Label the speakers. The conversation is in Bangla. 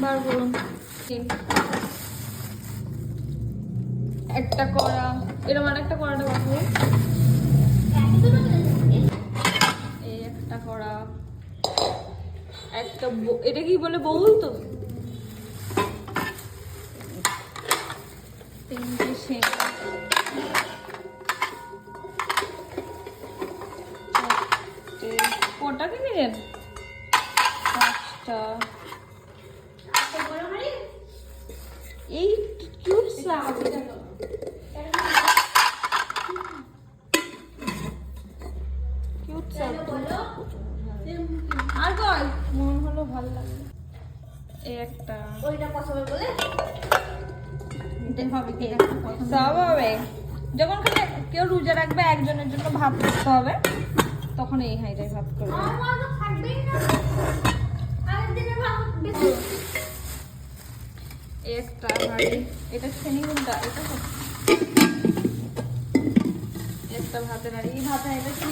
Speaker 1: বার করুন একটা কড়া, এরকম আরেকটা কড়াটা বানাবো। এই একটা কড়া, একটা এটা কি বলে বউল তো, তিনটে সেম, কটা কিনেছেন? পাঁচটা। এই কিউট সাপ, কিউট সাপ আর কই মন হলো ভালো লাগে। এই একটা
Speaker 2: ওইটা পছন্দ বলে
Speaker 1: সব হবে। যখন খালি কেউ রোজা রাখবে একজনের জন্য ভাত করতে হবে, তখন এই হাঁড়িটাই ভাত করবে। একটা হাঁড়ি, এটা শ্রেণী কোনটা? এটা একটা ভাতের হাঁড়ি, এই ভাতের হাঁড়িটা কি